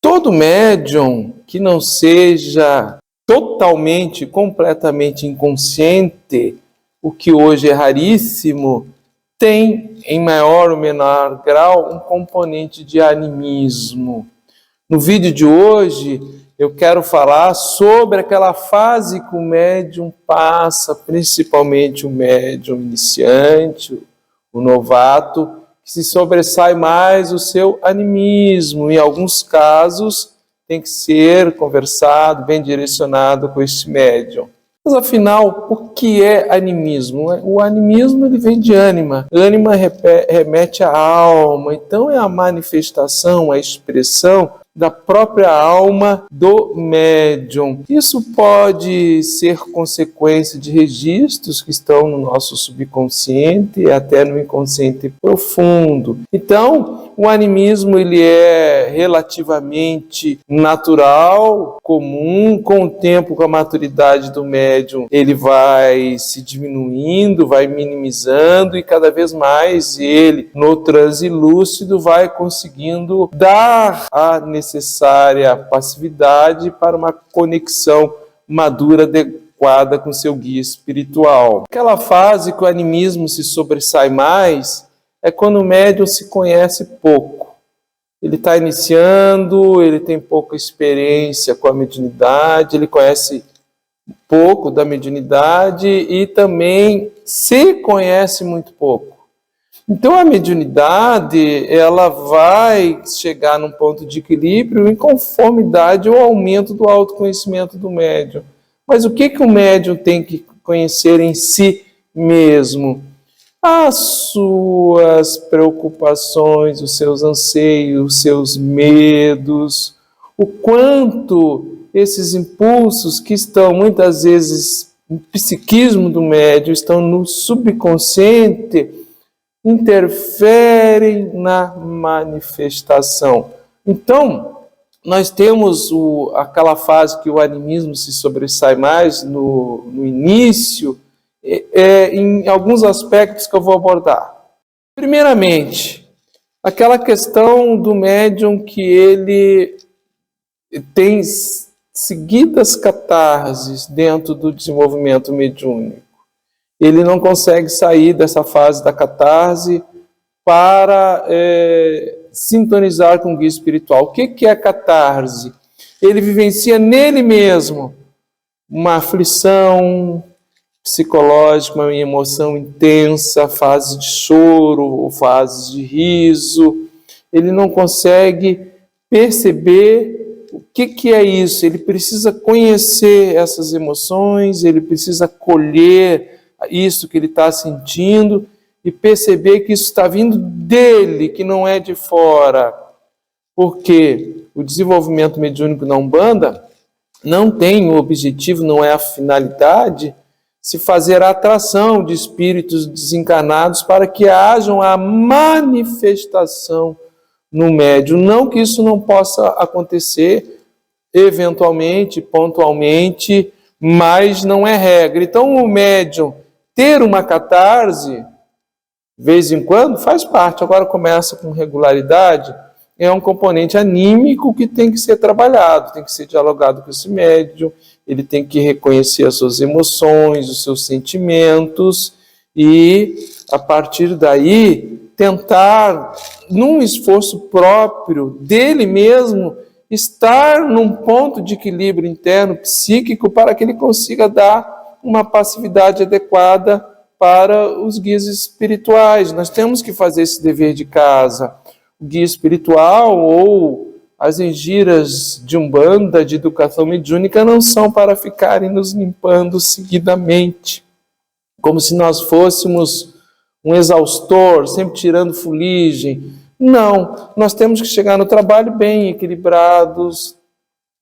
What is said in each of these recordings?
Todo médium que não seja totalmente, completamente inconsciente, o que hoje é raríssimo, tem, em maior ou menor grau, um componente de animismo. No vídeo de hoje, eu quero falar sobre aquela fase que o médium passa, principalmente o médium iniciante, o novato, que se sobressai mais o seu animismo. Em alguns casos, tem que ser conversado, bem direcionado com este médium. Mas afinal, o que é animismo? O animismo ele vem de ânima. Ânima remete à alma, então é a manifestação, a expressão da própria alma do médium. Isso pode ser consequência de registros que estão no nosso subconsciente e até no inconsciente profundo. Então, o animismo ele é relativamente natural, comum. Com o tempo, com a maturidade do médium, ele vai se diminuindo, vai minimizando e cada vez mais ele, no transe lúcido, vai conseguindo dar a necessária passividade para uma conexão madura, adequada com seu guia espiritual. Aquela fase que o animismo se sobressai mais é quando o médium se conhece pouco. Ele está iniciando, ele tem pouca experiência com a mediunidade, ele conhece pouco da mediunidade e também se conhece muito pouco. Então a mediunidade ela vai chegar num ponto de equilíbrio em conformidade ao aumento do autoconhecimento do médium. Mas o que o médium tem que conhecer em si mesmo? As suas preocupações, os seus anseios, os seus medos, o quanto esses impulsos que estão muitas vezes no psiquismo do médium, estão no subconsciente, interferem na manifestação. Então, nós temos aquela fase que o animismo se sobressai mais no início, em alguns aspectos que eu vou abordar. Primeiramente, aquela questão do médium que ele tem seguidas catarses dentro do desenvolvimento mediúnico. Ele não consegue sair dessa fase da catarse para sintonizar com o guia espiritual. O que é a catarse? Ele vivencia nele mesmo uma aflição psicológica, uma emoção intensa, fase de choro ou fases de riso. Ele não consegue perceber o que é isso. Ele precisa conhecer essas emoções, ele precisa colher isso que ele está sentindo e perceber que isso está vindo dele, que não é de fora. Porque o desenvolvimento mediúnico na Umbanda não tem o objetivo, não é a finalidade, se fazer a atração de espíritos desencarnados para que hajam a manifestação no médium. Não que isso não possa acontecer eventualmente, pontualmente, mas não é regra. Então o médium ter uma catarse, de vez em quando, faz parte. Agora começa com regularidade, é um componente anímico que tem que ser trabalhado, tem que ser dialogado com esse médium, ele tem que reconhecer as suas emoções, os seus sentimentos e, a partir daí, tentar, num esforço próprio dele mesmo, estar num ponto de equilíbrio interno psíquico para que ele consiga dar uma passividade adequada para os guias espirituais. Nós temos que fazer esse dever de casa. O guia espiritual ou as engiras de Umbanda, de educação mediúnica, não são para ficarem nos limpando seguidamente, como se nós fôssemos um exaustor, sempre tirando fuligem. Não, nós temos que chegar no trabalho bem equilibrados,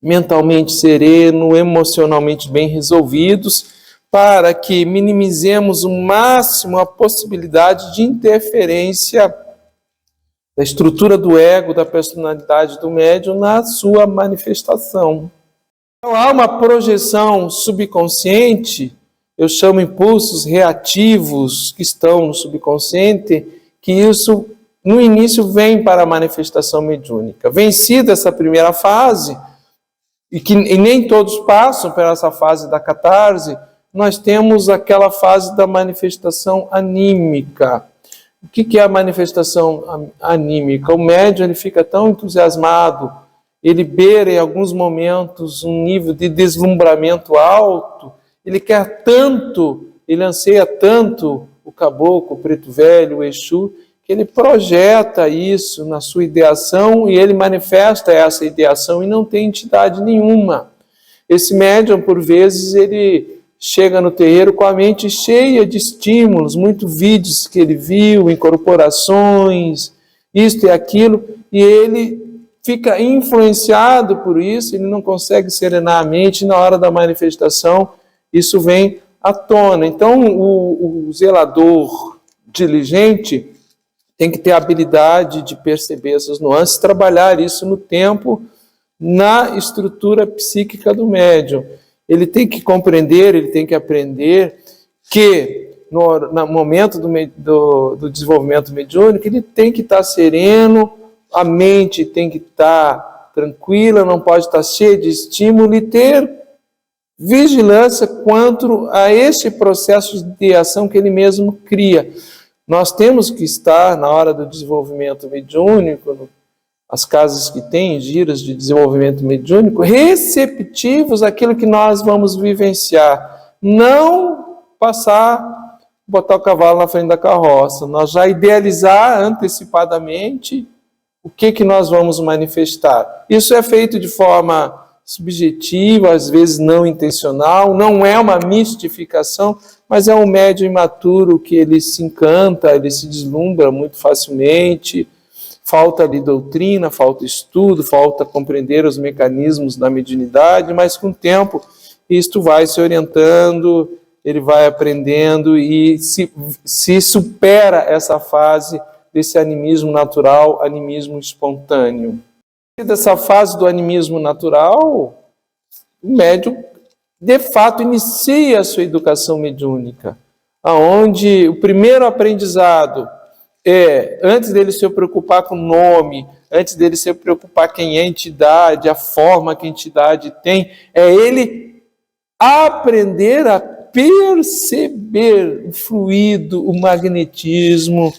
mentalmente sereno, emocionalmente bem resolvidos, para que minimizemos o máximo a possibilidade de interferência da estrutura do ego, da personalidade do médium na sua manifestação. Então, há uma projeção subconsciente, eu chamo impulsos reativos que estão no subconsciente, que isso no início vem para a manifestação mediúnica. Vencida essa primeira fase, e nem todos passam por essa fase da catarse, nós temos aquela fase da manifestação anímica. O que é a manifestação anímica? O médium ele fica tão entusiasmado, ele beira em alguns momentos um nível de deslumbramento alto, ele quer tanto, ele anseia tanto o caboclo, o preto velho, o Exu, que ele projeta isso na sua ideação e ele manifesta essa ideação e não tem entidade nenhuma. Esse médium, por vezes, ele chega no terreiro com a mente cheia de estímulos, muitos vídeos que ele viu, incorporações, isto e aquilo, e ele fica influenciado por isso, ele não consegue serenar a mente, e na hora da manifestação isso vem à tona. Então, o zelador diligente tem que ter a habilidade de perceber essas nuances, trabalhar isso no tempo, na estrutura psíquica do médium. Ele tem que compreender, ele tem que aprender que no momento do desenvolvimento mediúnico, ele tem que estar sereno, a mente tem que estar tranquila, não pode estar cheia de estímulo e ter vigilância quanto a esse processo de ação que ele mesmo cria. Nós temos que estar, na hora do desenvolvimento mediúnico, as casas que têm giras de desenvolvimento mediúnico, receptivos àquilo que nós vamos vivenciar. Não botar o cavalo na frente da carroça. Nós já idealizar antecipadamente o que nós vamos manifestar. Isso é feito de forma subjetiva, às vezes não intencional, não é uma mistificação, mas é um médium imaturo que ele se encanta, ele se deslumbra muito facilmente. Falta ali doutrina, falta estudo, falta compreender os mecanismos da mediunidade, mas com o tempo isto vai se orientando, ele vai aprendendo e se supera essa fase desse animismo natural, animismo espontâneo. E dessa fase do animismo natural, o médium, de fato, inicia a sua educação mediúnica, onde o primeiro aprendizado antes dele se preocupar com o nome, antes dele se preocupar quem é a entidade, a forma que a entidade tem, é ele aprender a perceber o fluido, o magnetismo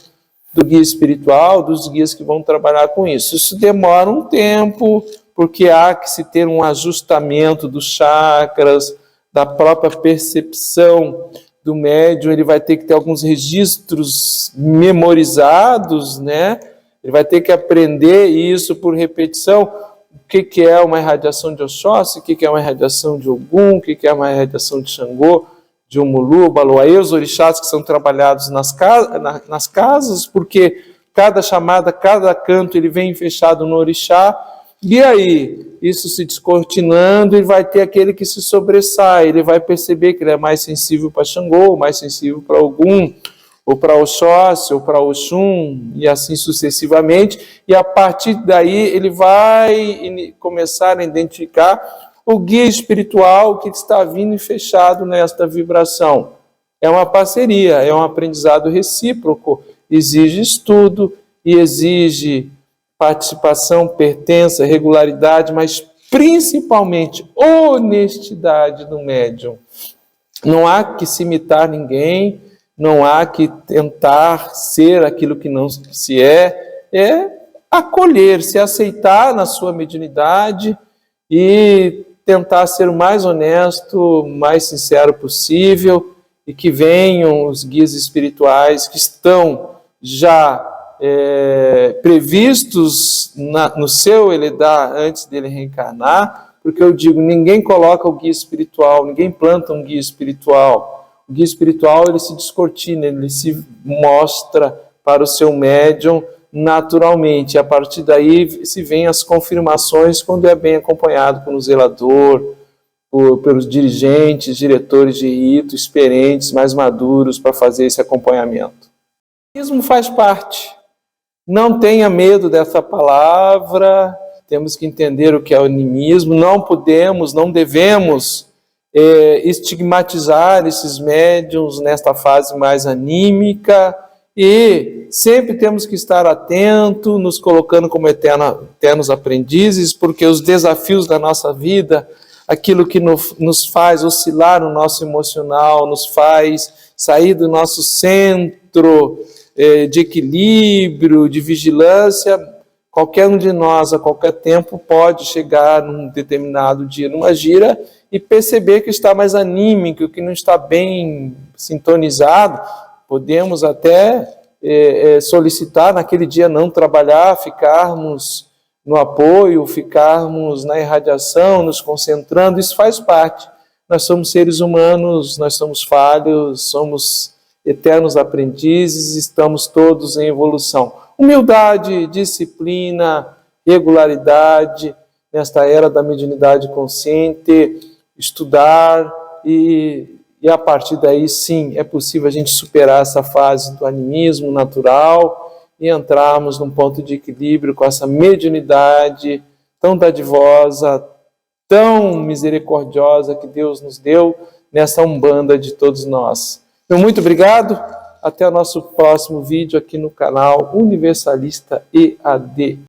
do guia espiritual, dos guias que vão trabalhar com isso. Isso demora um tempo, porque há que se ter um ajustamento dos chakras, da própria percepção do médium, ele vai ter que ter alguns registros memorizados, né? Ele vai ter que aprender isso por repetição. O que é uma irradiação de Oxóssi, o que é uma irradiação de Ogum, o que é uma irradiação de Xangô, de Omulu, Baloaê, os orixás que são trabalhados nas casas, porque cada chamada, cada canto, ele vem fechado no orixá. E aí, isso se descortinando, e vai ter aquele que se sobressai, ele vai perceber que ele é mais sensível para Xangô, mais sensível para Ogum, ou para Oxóssi, ou para Oxum, e assim sucessivamente, e a partir daí ele vai começar a identificar o guia espiritual que está vindo e fechado nesta vibração. É uma parceria, é um aprendizado recíproco, exige estudo e exige participação, pertença, regularidade, mas principalmente honestidade do médium. Não há que se imitar ninguém, não há que tentar ser aquilo que não se é acolher, se aceitar na sua mediunidade e tentar ser o mais honesto, mais sincero possível, e que venham os guias espirituais que estão já previstos no seu Eledá antes dele reencarnar, porque eu digo, ninguém coloca o guia espiritual, ninguém planta um guia espiritual. O guia espiritual, ele se descortina, ele se mostra para o seu médium naturalmente. A partir daí se vêm as confirmações quando é bem acompanhado pelo zelador, pelos dirigentes, diretores de rito, experientes, mais maduros para fazer esse acompanhamento. O animismo faz parte. Não tenha medo dessa palavra, temos que entender o que é o animismo, não podemos, não devemos estigmatizar esses médiuns nesta fase mais anímica e sempre temos que estar atentos, nos colocando como eternos aprendizes, porque os desafios da nossa vida, aquilo que nos faz oscilar no nosso emocional, nos faz sair do nosso centro de equilíbrio, de vigilância, qualquer um de nós, a qualquer tempo, pode chegar num determinado dia, numa gira, e perceber que está mais anímico, que não está bem sintonizado. Podemos até solicitar naquele dia não trabalhar, ficarmos no apoio, ficarmos na irradiação, nos concentrando, isso faz parte. Nós somos seres humanos, nós somos falhos, somos eternos aprendizes, estamos todos em evolução. Humildade, disciplina, regularidade, nesta era da mediunidade consciente, estudar e a partir daí, sim, é possível a gente superar essa fase do animismo natural e entrarmos num ponto de equilíbrio com essa mediunidade tão dadivosa, tão misericordiosa que Deus nos deu nessa Umbanda de todos nós. Então, muito obrigado. Até o nosso próximo vídeo aqui no canal Universalista EAD.